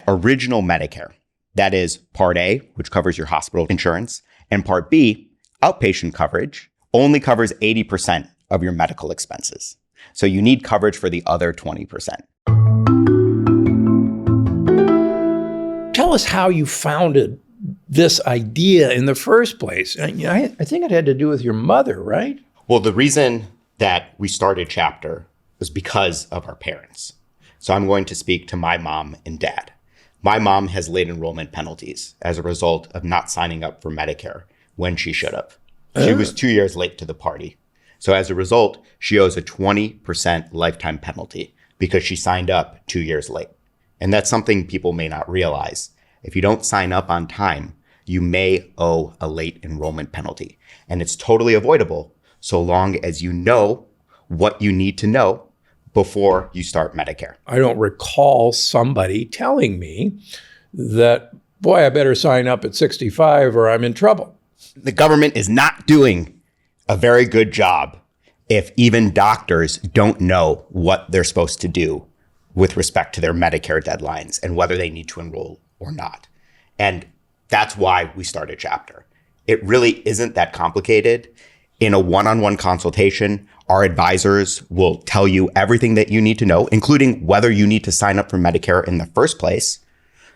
original Medicare, that is Part A, which covers your hospital insurance, and Part B, outpatient coverage, only covers 80% of your medical expenses. So you need coverage for the other 20%. Tell us how you founded this idea in the first place. I think it had to do with your mother, right? Well, the reason that we started Chapter was because of our parents. So I'm going to speak to my mom and dad. My mom has late enrollment penalties as a result of not signing up for Medicare when she should have. She was 2 years late to the party. So as a result, she owes a 20% lifetime penalty because she signed up 2 years late. And that's something people may not realize. If you don't sign up on time, you may owe a late enrollment penalty. And it's totally avoidable so long as you know what you need to know before you start Medicare. I don't recall somebody telling me that, boy, I better sign up at 65 or I'm in trouble. The government is not doing a very good job if even doctors don't know what they're supposed to do with respect to their Medicare deadlines and whether they need to enroll or not. And that's why we started Chapter. It really isn't that complicated. In a one-on-one consultation, our advisors will tell you everything that you need to know, including whether you need to sign up for Medicare in the first place.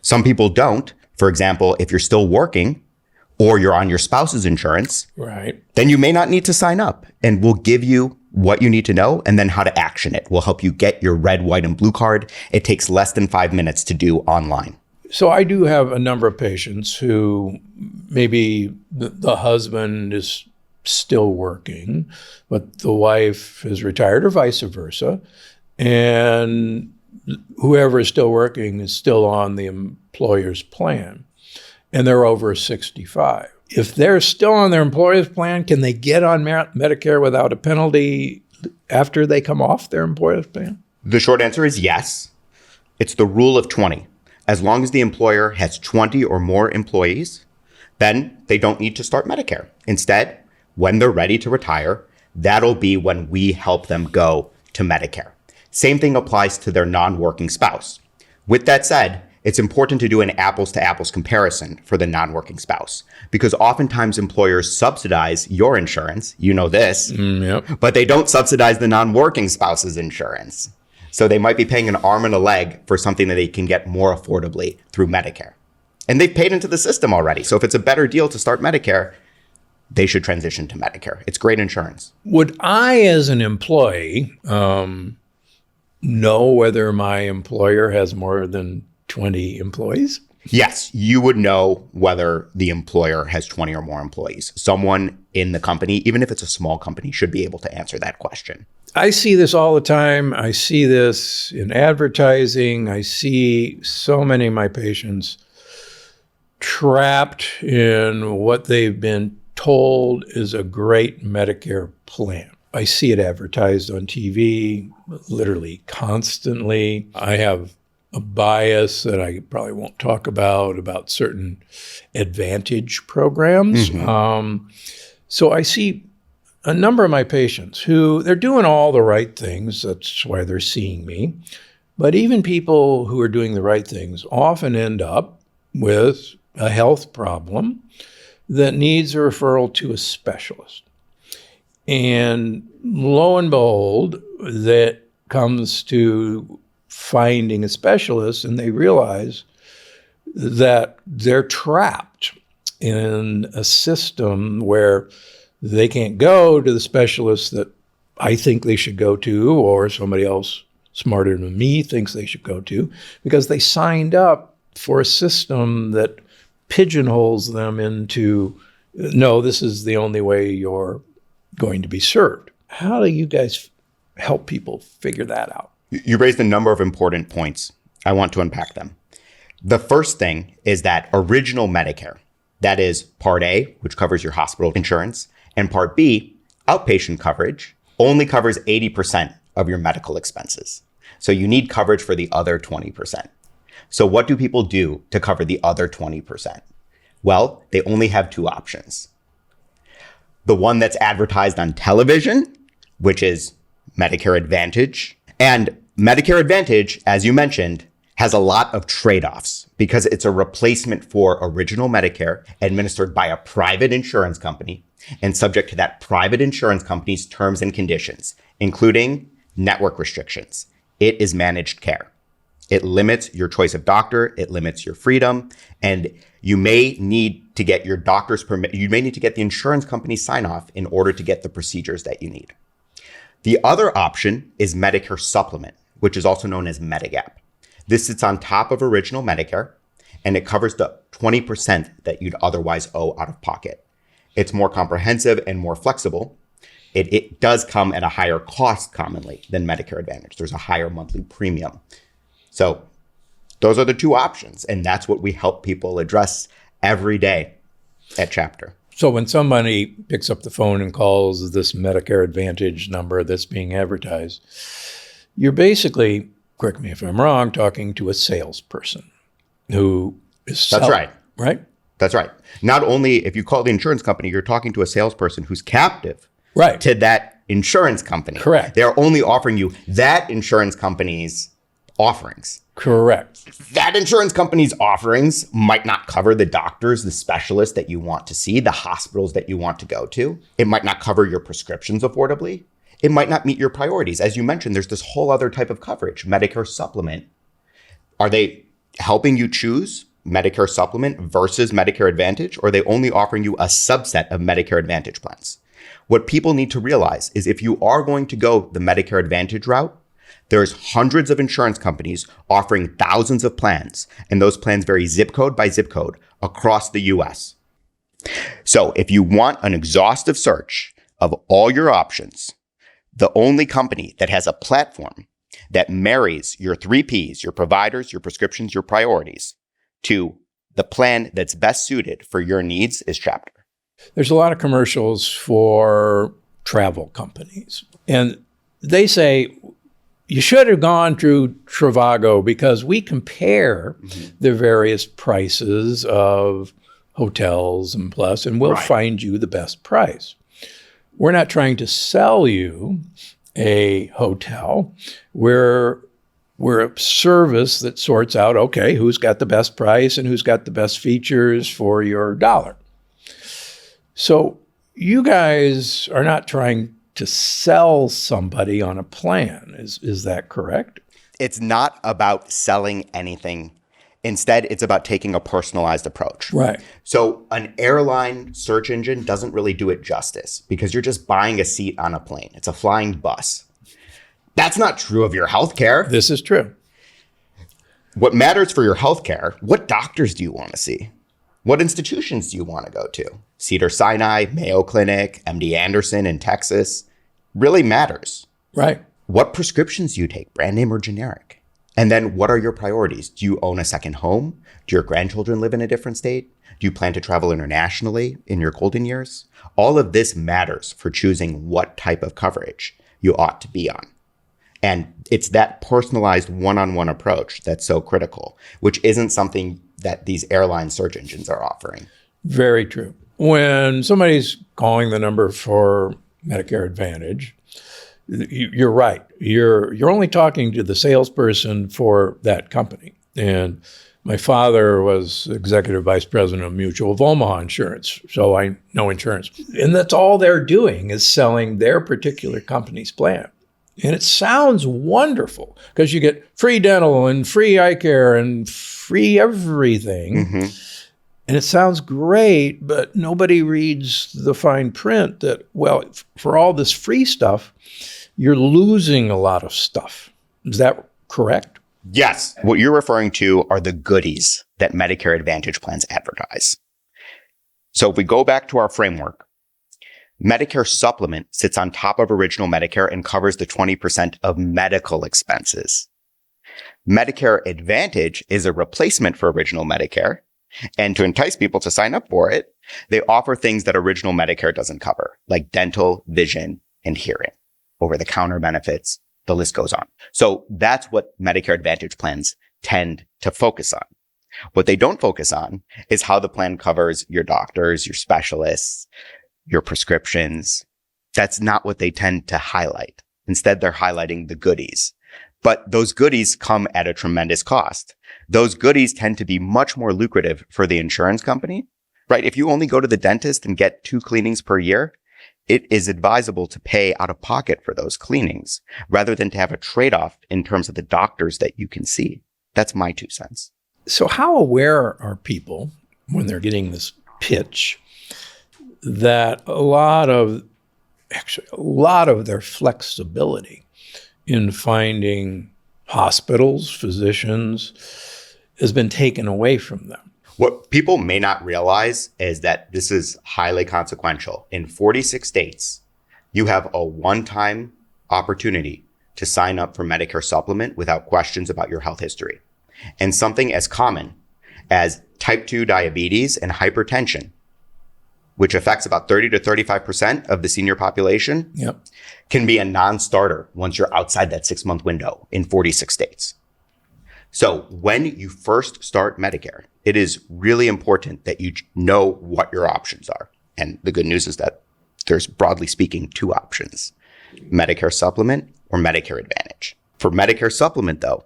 Some people don't. For example, if you're still working or you're on your spouse's insurance, right, then you may not need to sign up. And we'll give you what you need to know and then how to action it. We'll help you get your red, white, and blue card. It takes less than 5 minutes to do online. So I do have a number of patients who maybe the husband is still working, but the wife is retired or vice versa. And whoever is still working is still on the employer's plan. And they're over 65. If they're still on their employer's plan, can they get on Medicare without a penalty after they come off their employer's plan? The short answer is yes. It's the rule of 20. As long as the employer has 20 or more employees, then they don't need to start Medicare. Instead, when they're ready to retire, that'll be when we help them go to Medicare. Same thing applies to their non-working spouse. With that said, it's important to do an apples-to-apples comparison for the non-working spouse because oftentimes employers subsidize your insurance, you know this, but they don't subsidize the non-working spouse's insurance. So they might be paying an arm and a leg for something that they can get more affordably through Medicare. And they've paid into the system already. So if it's a better deal to start Medicare, they should transition to Medicare. It's great insurance. Would I, as an employee, know whether my employer has more than 20 employees? Yes, you would know whether the employer has 20 or more employees. Someone in the company, even if it's a small company, should be able to answer that question. I see this all the time. I see this in advertising. I see so many of my patients trapped in what they've been told is a great Medicare plan. I see it advertised on TV literally constantly. I have a bias that I probably won't talk about certain advantage programs. So I see a number of my patients who they're doing all the right things. That's why they're seeing me. But even people who are doing the right things often end up with a health problem that needs a referral to a specialist. And lo and behold, that comes to finding a specialist and they realize that they're trapped in a system where they can't go to the specialist that I think they should go to or somebody else smarter than me thinks they should go to because they signed up for a system that pigeonholes them into, no, this is the only way you're going to be served. How do you guys help people figure that out? You raised a number of important points. I want to unpack them. The first thing is that original Medicare, that is Part A, which covers your hospital insurance, and Part B, outpatient coverage, only covers 80% of your medical expenses. So you need coverage for the other 20%. So what do people do to cover the other 20%? Well, they only have two options. The one that's advertised on television, which is Medicare Advantage. And Medicare Advantage, as you mentioned, has a lot of trade-offs because it's a replacement for original Medicare administered by a private insurance company and subject to that private insurance company's terms and conditions, including network restrictions. It is managed care. It limits your choice of doctor. It limits your freedom. And you may need to get your doctor's permit. You may need to get the insurance company's sign off in order to get the procedures that you need. The other option is Medicare Supplement, which is also known as Medigap. This sits on top of original Medicare, and it covers the 20% that you'd otherwise owe out of pocket. It's more comprehensive and more flexible. It does come at a higher cost commonly than Medicare Advantage. There's a higher monthly premium. So those are the two options, and that's what we help people address every day at Chapter. So when somebody picks up the phone and calls this Medicare Advantage number that's being advertised, you're basically, correct me if I'm wrong, talking to a salesperson who is selling. That's right. Right? That's right. Not only if you call the insurance company, you're talking to a salesperson who's captive Right. to that insurance company. Correct. They're only offering you that insurance company's offerings. Correct. That insurance company's offerings might not cover the doctors, the specialists that you want to see, the hospitals that you want to go to. It might not cover your prescriptions affordably. It might not meet your priorities. As you mentioned, there's this whole other type of coverage, Medicare Supplement. Are they helping you choose Medicare Supplement versus Medicare Advantage, or are they only offering you a subset of Medicare Advantage plans? What people need to realize is if you are going to go the Medicare Advantage route, there's hundreds of insurance companies offering thousands of plans, and those plans vary zip code by zip code across the US. So if you want an exhaustive search of all your options, the only company that has a platform that marries your 3Ps, your providers, your prescriptions, your priorities, to the plan that's best suited for your needs is Chapter. There's a lot of commercials for travel companies, and they say, you should have gone through Trivago because we compare the various prices of hotels and plus, and we'll find you the best price. We're not trying to sell you a hotel. We're a service that sorts out, okay, who's got the best price and who's got the best features for your dollar. So you guys are not trying to sell somebody on a plan. Is that correct? It's not about selling anything. Instead, it's about taking a personalized approach. Right. So an airline search engine doesn't really do it justice because you're just buying a seat on a plane. It's a flying bus. That's not true of your healthcare. This is true. What matters for your healthcare, what doctors do you want to see? What institutions do you want to go to? Cedars-Sinai, Mayo Clinic, MD Anderson in Texas really matters. Right. What prescriptions do you take, brand name or generic? And then what are your priorities? Do you own a second home? Do your grandchildren live in a different state? Do you plan to travel internationally in your golden years? All of this matters for choosing what type of coverage you ought to be on. And it's that personalized one-on-one approach that's so critical, which isn't something that these airline search engines are offering. Very true. When somebody's calling the number for Medicare Advantage, you're right. You're only talking to the salesperson for that company. And my father was executive vice president of Mutual of Omaha Insurance, so I know insurance. And that's all they're doing is selling their particular company's plan. And it sounds wonderful because you get free dental and free eye care and free everything. Mm-hmm. And it sounds great, but nobody reads the fine print that, well, for all this free stuff, you're losing a lot of stuff. Is that correct? Yes. What you're referring to are the goodies that Medicare Advantage plans advertise. So if we go back to our framework, Medicare Supplement sits on top of original Medicare and covers the 20% of medical expenses. Medicare Advantage is a replacement for original Medicare. And to entice people to sign up for it, they offer things that original Medicare doesn't cover, like dental, vision, and hearing, over-the-counter benefits. The list goes on. So that's what Medicare Advantage plans tend to focus on. What they don't focus on is how the plan covers your doctors, your specialists, your prescriptions. That's not what they tend to highlight. Instead, they're highlighting the goodies, But those goodies come at a tremendous cost. Those goodies tend to be much more lucrative for the insurance company, right? If you only go to the dentist and get 2 cleanings per year, it is advisable to pay out of pocket for those cleanings rather than to have a trade-off in terms of the doctors that you can see. That's my 2 cents. So how aware are people when they're getting this pitch that a lot of their flexibility in finding hospitals, physicians, has been taken away from them? What people may not realize is that this is highly consequential. In 46 states, you have a one-time opportunity to sign up for Medicare Supplement without questions about your health history. And something as common as type 2 diabetes and hypertension, which affects about 30 to 35% of the senior population, Yep. can be a non-starter once you're outside that 6-month window in 46 states. So when you first start Medicare, it is really important that you know what your options are. And the good news is that there's, broadly speaking, 2 options: Medicare Supplement or Medicare Advantage. For Medicare Supplement, though,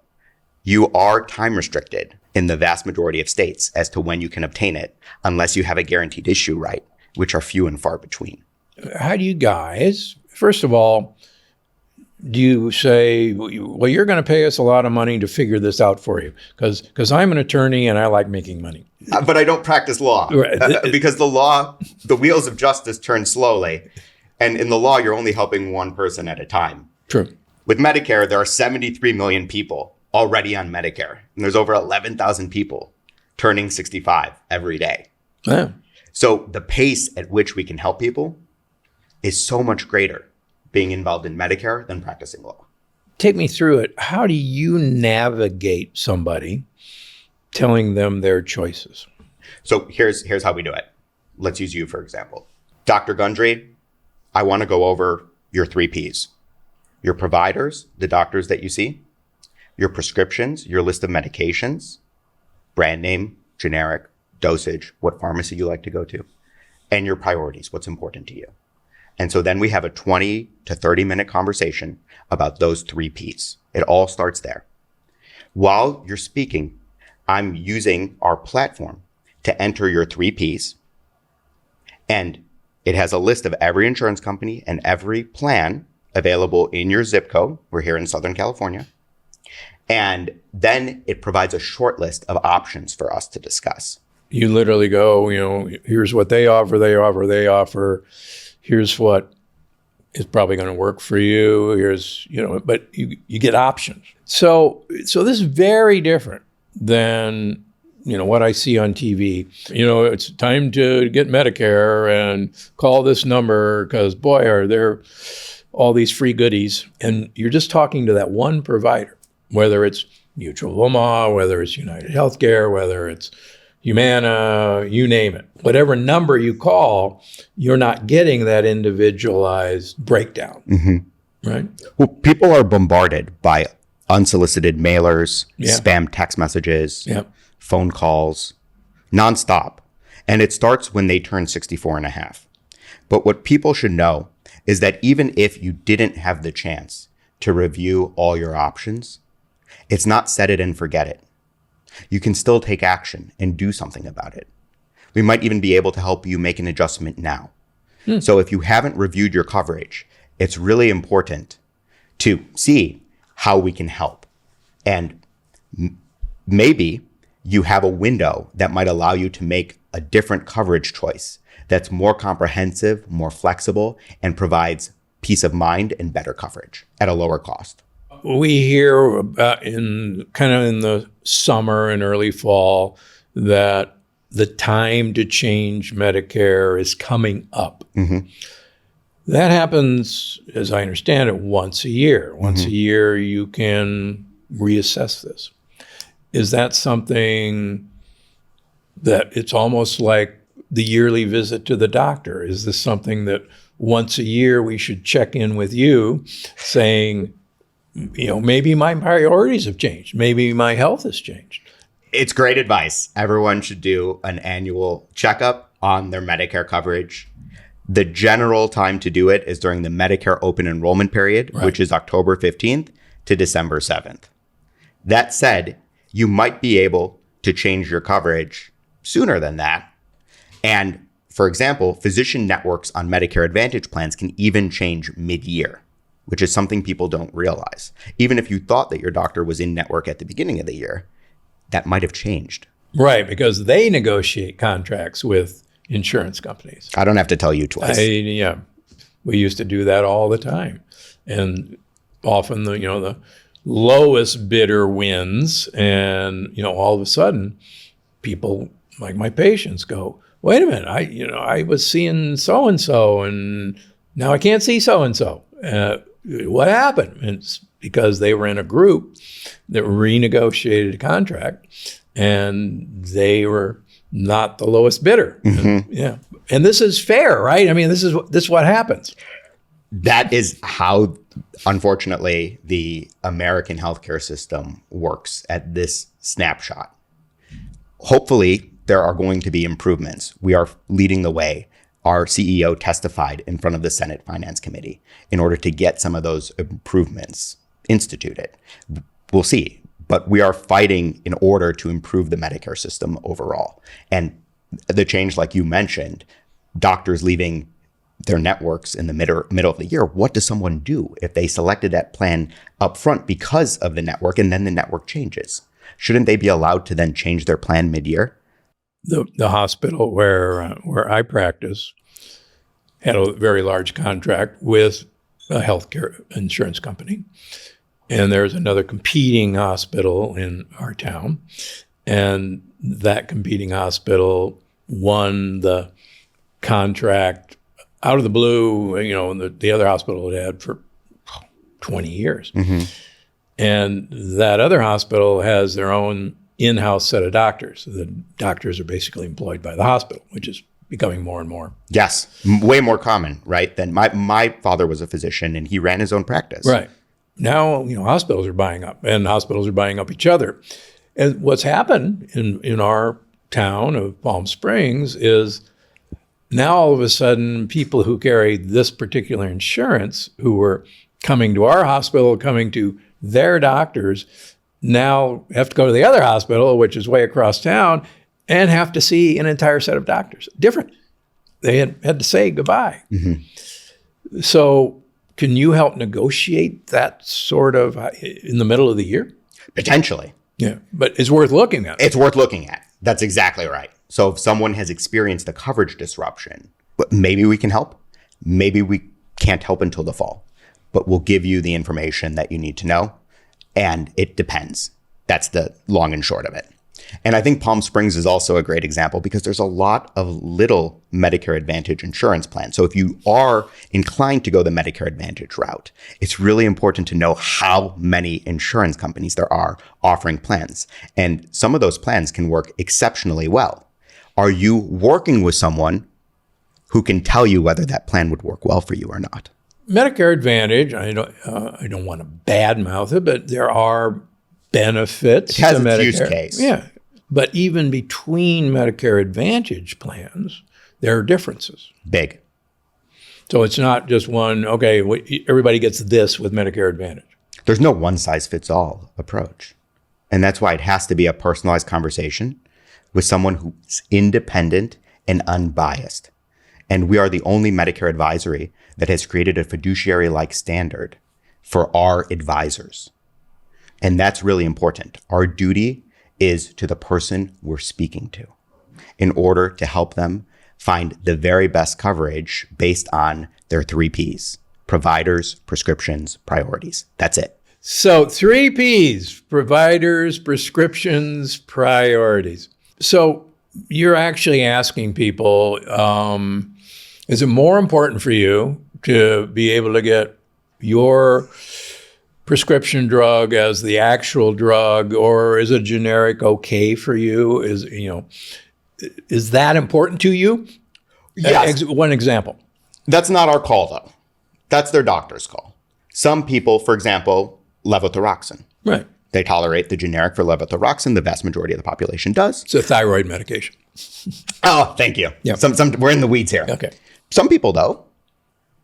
you are time restricted in the vast majority of states as to when you can obtain it, unless you have a guaranteed issue right, which are few and far between. How do you guys, first of all, do you say, well, you're going to pay us a lot of money to figure this out for you because I'm an attorney and I like making money? But I don't practice law because the wheels of justice turn slowly. And in the law, you're only helping one person at a time. True. With Medicare, there are 73 million people already on Medicare. And there's over 11,000 people turning 65 every day. Yeah. So the pace at which we can help people is so much greater being involved in Medicare than practicing law. Take me through it. How do you navigate somebody telling them their choices? So here's how we do it. Let's use you, for example. Dr. Gundry, I want to go over your 3 Ps. Your providers, the doctors that you see, your prescriptions, your list of medications, brand name, generic, dosage, what pharmacy you like to go to, and your priorities, what's important to you. And so then we have a 20 to 30 minute conversation about those 3 Ps. It all starts there. While you're speaking, I'm using our platform to enter your 3 Ps. And it has a list of every insurance company and every plan available in your zip code. We're here in Southern California. And then it provides a short list of options for us to discuss. You literally go, here's what they offer. Here's what is probably going to work for you. Here's, but you get options. So this is very different than, what I see on TV. It's time to get Medicare and call this number because, boy, are there all these free goodies. And you're just talking to that one provider, whether it's Mutual of Omaha, whether it's United Healthcare, whether it's Humana, you name it. Whatever number you call, you're not getting that individualized breakdown, right? Well, people are bombarded by unsolicited mailers, spam text messages, phone calls, nonstop. And it starts when they turn 64 and a half. But what people should know is that even if you didn't have the chance to review all your options, it's not set it and forget it. You can still take action and do something about it. We might even be able to help you make an adjustment now. So if you haven't reviewed your coverage, it's really important to see how we can help. And maybe you have a window that might allow you to make a different coverage choice that's more comprehensive, more flexible, and provides peace of mind and better coverage at a lower cost. We hear about in the summer and early fall that the time to change Medicare is coming up. That happens, as I understand it, once a year. Once a year, you can reassess this. Is that something that it's almost like the yearly visit to the doctor? Is this something that once a year we should check in with you saying, maybe my priorities have changed. Maybe my health has changed. It's great advice. Everyone should do an annual checkup on their Medicare coverage. The general time to do it is during the Medicare open enrollment period, which is October 15th to December 7th. That said, you might be able to change your coverage sooner than that. And for example, physician networks on Medicare Advantage plans can even change mid-year, which is something people don't realize. Even if you thought that your doctor was in network at the beginning of the year, that might have changed. Right, because they negotiate contracts with insurance companies. I don't have to tell you twice. Yeah, we used to do that all the time. And often the lowest bidder wins. And, all of a sudden, people like my patients go, wait a minute, I was seeing so-and-so and now I can't see so-and-so. What happened? And it's because they were in a group that renegotiated a contract and they were not the lowest bidder. And, and this is fair, right? I mean, this is what happens. That is how, unfortunately, the American healthcare system works at this snapshot. Hopefully, there are going to be improvements. We are leading the way. Our CEO testified in front of the Senate Finance Committee in order to get some of those improvements instituted. We'll see. But we are fighting in order to improve the Medicare system overall. And the change, like you mentioned, doctors leaving their networks in the middle of the year, what does someone do if they selected that plan up front because of the network and then the network changes? Shouldn't they be allowed to then change their plan mid-year? The hospital where I practice had a very large contract with a healthcare insurance company. And there's another competing hospital in our town. And that competing hospital won the contract out of the blue, the other hospital had for 20 years. And that other hospital has their own in-house set of doctors. The doctors are basically employed by the hospital, which is becoming more and more. Yes, way more common, right? Than my father was a physician and he ran his own practice. Right. Now, hospitals are buying up and hospitals are buying up each other. And what's happened in our town of Palm Springs is now all of a sudden people who carry this particular insurance who were coming to our hospital, coming to their doctors, now have to go to the other hospital, which is way across town, and have to see an entire set of doctors. Different. They had to say goodbye. So can you help negotiate that sort of in the middle of the year? Potentially. Yeah, but it's worth looking at. It's worth looking at. That's exactly right. So if someone has experienced a coverage disruption, maybe we can help. Maybe we can't help until the fall, but we'll give you the information that you need to know. And it depends. That's the long and short of it. And I think Palm Springs is also a great example because there's a lot of little Medicare Advantage insurance plans. So if you are inclined to go the Medicare Advantage route, it's really important to know how many insurance companies there are offering plans. And some of those plans can work exceptionally well. Are you working with someone who can tell you whether that plan would work well for you or not? Medicare Advantage, I don't want to badmouth it, but there are benefits. It has to its Medicare. use case. Yeah. But even between Medicare Advantage plans, there are differences. Big. So it's not just one, okay, everybody gets this with Medicare Advantage. There's no one-size-fits-all approach. And that's why it has to be a personalized conversation with someone who's independent and unbiased. And we are the only Medicare advisory that has created a fiduciary-like standard for our advisors. And that's really important. Our duty is to the person we're speaking to in order to help them find the very best coverage based on their 3 Ps: providers, prescriptions, priorities. That's it. So 3 Ps: providers, prescriptions, priorities. So you're actually asking people, is it more important for you to be able to get your prescription drug as the actual drug, or is a generic okay for you? Is that important to you? Yes. One example. That's not our call, though. That's their doctor's call. Some people, for example, levothyroxine. Right. They tolerate the generic for levothyroxine. The vast majority of the population does. It's a thyroid medication. Oh, thank you. Yep. We're in the weeds here. Okay. Some people, though,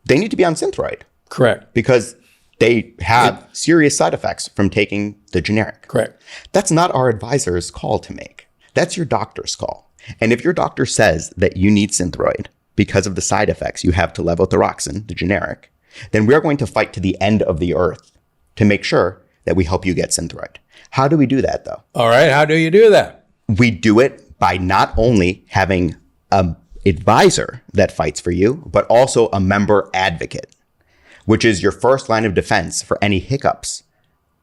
they need to be on Synthroid Correct. because they have serious side effects from taking the generic. Correct. That's not our advisor's call to make. That's your doctor's call. And if your doctor says that you need Synthroid because of the side effects you have to levothyroxine, the generic, then we're going to fight to the end of the earth to make sure that we help you get Synthroid. How do we do that, though? All right. How do you do that? We do it by not only having an advisor that fights for you, but also a member advocate, which is your first line of defense for any hiccups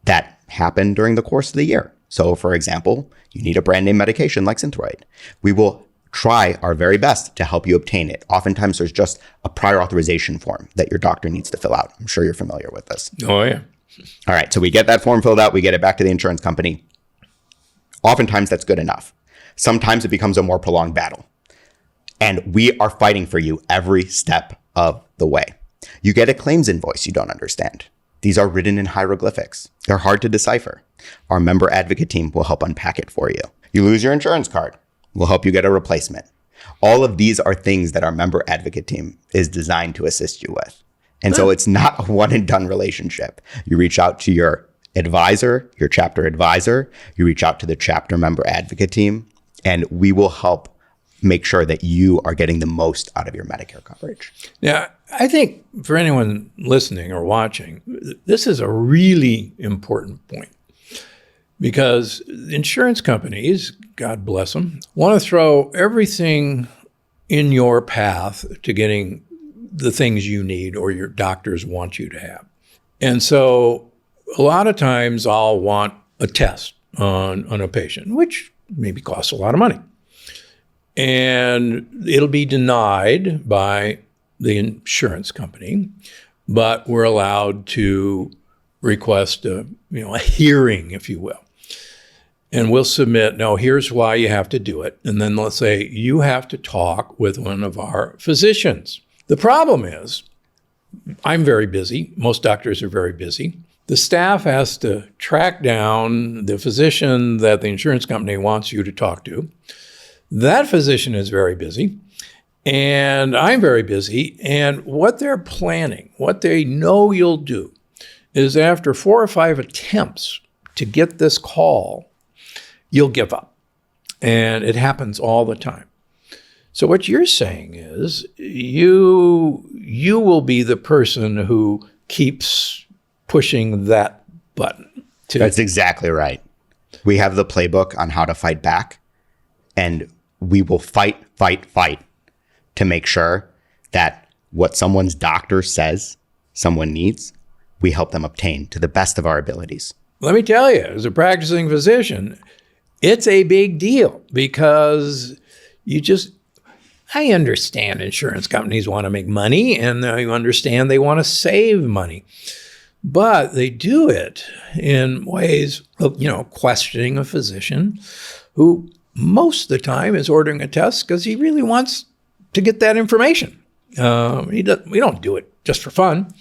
that happen during the course of the year. So, for example, you need a brand name medication like Synthroid. We will try our very best to help you obtain it. Oftentimes, there's just a prior authorization form that your doctor needs to fill out. I'm sure you're familiar with this. Oh, yeah. All right. So we get that form filled out. We get it back to the insurance company. Oftentimes, that's good enough. Sometimes it becomes a more prolonged battle. And we are fighting for you every step of the way. You get a claims invoice you don't understand. These are written in hieroglyphics. They're hard to decipher. Our member advocate team will help unpack it for you. You lose your insurance card. We'll help you get a replacement. All of these are things that our member advocate team is designed to assist you with. And so it's not a one and done relationship. You reach out to your advisor, your chapter advisor, you reach out to the chapter member advocate team, and we will help make sure that you are getting the most out of your Medicare coverage. Now, I think for anyone listening or watching, this is a really important point because insurance companies, God bless them, want to throw everything in your path to getting the things you need or your doctors want you to have. And so a lot of times I'll want a test on a patient, which maybe costs a lot of money. And it'll be denied by the insurance company, but we're allowed to request a hearing, if you will. And we'll submit, no, here's why you have to do it. And then let's say you have to talk with one of our physicians. The problem is, I'm very busy. Most doctors are very busy. The staff has to track down the physician that the insurance company wants you to talk to. That physician is very busy, and I'm very busy. And what they're planning, what they know you'll do, is after 4 or 5 attempts to get this call, you'll give up. And it happens all the time. So what you're saying is you will be the person who keeps pushing that button. That's exactly right. We have the playbook on how to fight back, and we will fight to make sure that what someone's doctor says someone needs, we help them obtain to the best of our abilities. Let me tell you, as a practicing physician, it's a big deal because I understand insurance companies want to make money, and I understand they want to save money. But they do it in ways of, questioning a physician who most of the time is ordering a test because he really wants to get that information. We don't do it just for fun.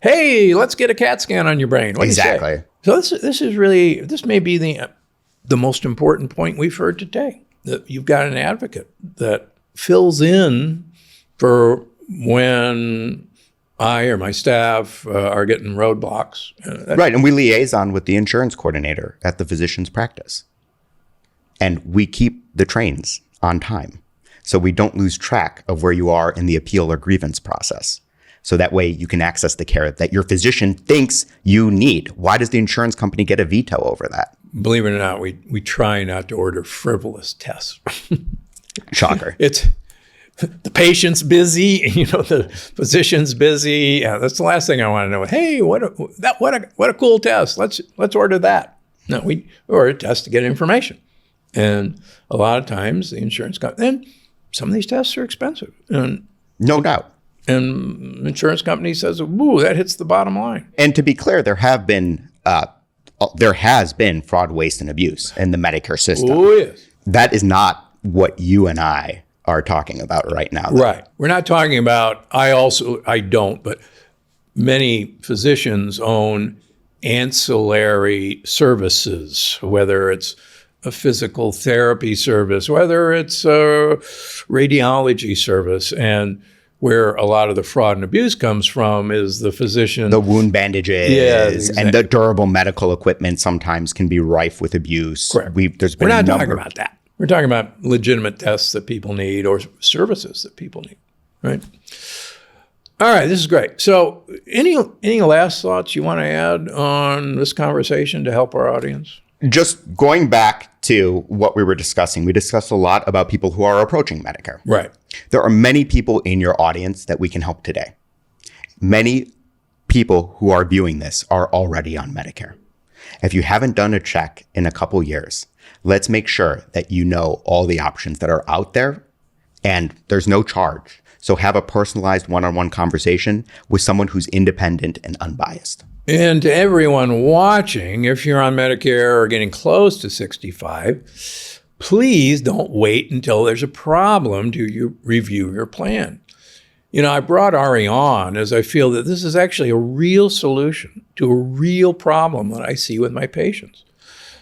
Hey, let's get a CAT scan on your brain. What Exactly. Do you say? So this may be the most important point we've heard today, that you've got an advocate that fills in for when I or my staff are getting roadblocks. Right, and we liaison with the insurance coordinator at the physician's practice. And we keep the trains on time, so we don't lose track of where you are in the appeal or grievance process. So that way you can access the care that your physician thinks you need. Why does the insurance company get a veto over that? Believe it or not, we try not to order frivolous tests. Shocker. It's the patient's busy, the physician's busy. Yeah, that's the last thing I want to know. Hey, what a cool test. Let's order that. No, we order a test to get information. And a lot of times the insurance company, and some of these tests are expensive. And no doubt. And insurance company says, "Ooh, that hits the bottom line." And to be clear, there has been fraud, waste, and abuse in the Medicare system. Oh, yes. That is not what you and I are talking about right now. Though. Right. We're not talking about, I don't, but many physicians own ancillary services, whether it's a physical therapy service, whether it's a radiology service. And where a lot of the fraud and abuse comes from is the physician. The wound bandages exactly. and the durable medical equipment sometimes can be rife with abuse. Correct. There's We're been not a number. talking about that. We're talking about legitimate tests that people need or services that people need, right? All right, this is great. So any last thoughts you want to add on this conversation to help our audience? Just going back to what we were discussing, we discussed a lot about people who are approaching Medicare. Right. There are many people in your audience that we can help today. Many people who are viewing this are already on Medicare. If you haven't done a check in a couple years, let's make sure that you know all the options that are out there, and there's no charge. So have a personalized one-on-one conversation with someone who's independent and unbiased. And to everyone watching, if you're on Medicare or getting close to 65, please don't wait until there's a problem to review your plan. You know, I brought Ari on as I feel that this is actually a real solution to a real problem that I see with my patients.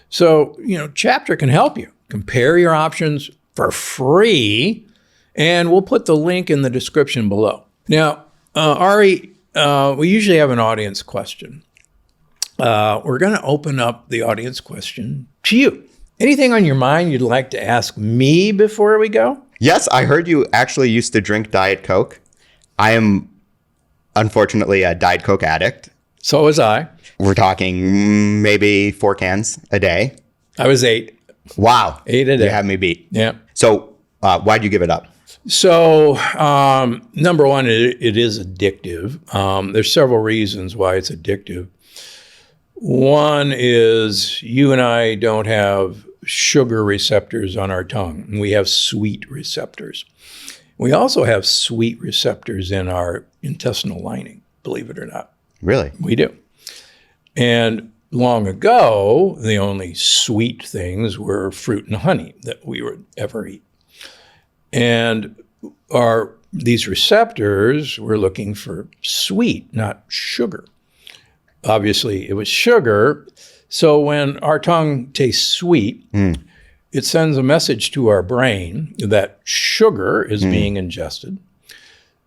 So, you know, Chapter can help you. Compare your options for free, and we'll put the link in the description below. Now, Ari, we usually have an audience question. We're going to open up the audience question to you. Anything on your mind you'd like to ask me before we go? Yes, I heard you actually used to drink Diet Coke. I am, unfortunately, a Diet Coke addict. So was I. We're talking maybe 4 cans a day. I was 8. Wow. 8 a day. You have me beat. Yeah. So why'd you give it up? So number one, it is addictive. There's several reasons why it's addictive. One is you and I don't have sugar receptors on our tongue. We have sweet receptors. We also have sweet receptors in our intestinal lining, believe it or not. Really? We do. And long ago, the only sweet things were fruit and honey that we would ever eat. And these receptors were looking for sweet, not sugar. Obviously, it was sugar. So when our tongue tastes sweet, it sends a message to our brain that sugar is being ingested.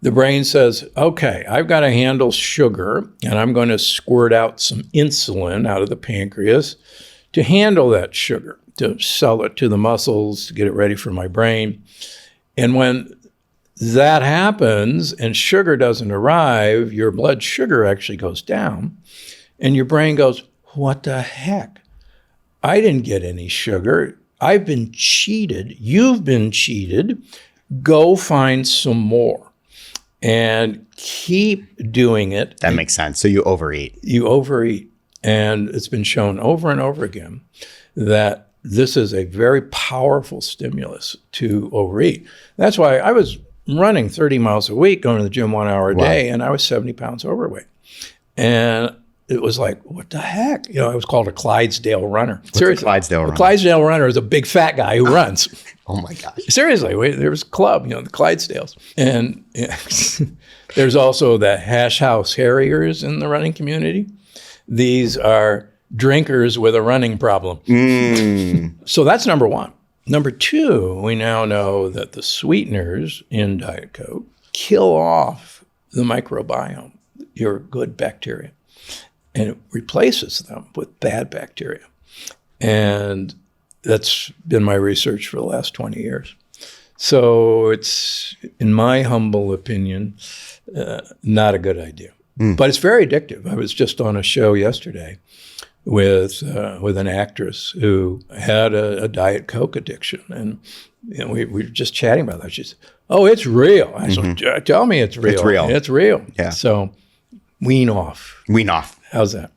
The brain says, okay, I've got to handle sugar, and I'm going to squirt out some insulin out of the pancreas to handle that sugar, to sell it to the muscles, to get it ready for my brain. And when that happens and sugar doesn't arrive, your blood sugar actually goes down, and your brain goes, what the heck? I didn't get any sugar. I've been cheated. You've been cheated. Go find some more. And keep doing it. That makes sense. So you overeat. You overeat. And it's been shown over and over again that this is a very powerful stimulus to overeat. That's why I was running 30 miles a week, going to the gym 1 hour a day, and I was 70 pounds overweight. And it was like, what the heck? You know, I was called a Clydesdale runner. What's a Clydesdale runner? A Clydesdale runner is a big fat guy who runs. Oh my gosh. Seriously, there was a club, you know, the Clydesdales. And there's also the Hash House Harriers in the running community. These are drinkers with a running problem. So that's number one. Number two, we now know that the sweeteners in Diet Coke kill off the microbiome, your good bacteria, and it replaces them with bad bacteria. And that's been my research for the last 20 years. So it's, in my humble opinion, not a good idea. But it's very addictive. I was just on a show yesterday with an actress who had a Diet Coke addiction. And you know, we were just chatting about that. She said, oh, it's real. I said, tell me it's real. It's real. It's real. Yeah. So wean off. Wean off. How's that?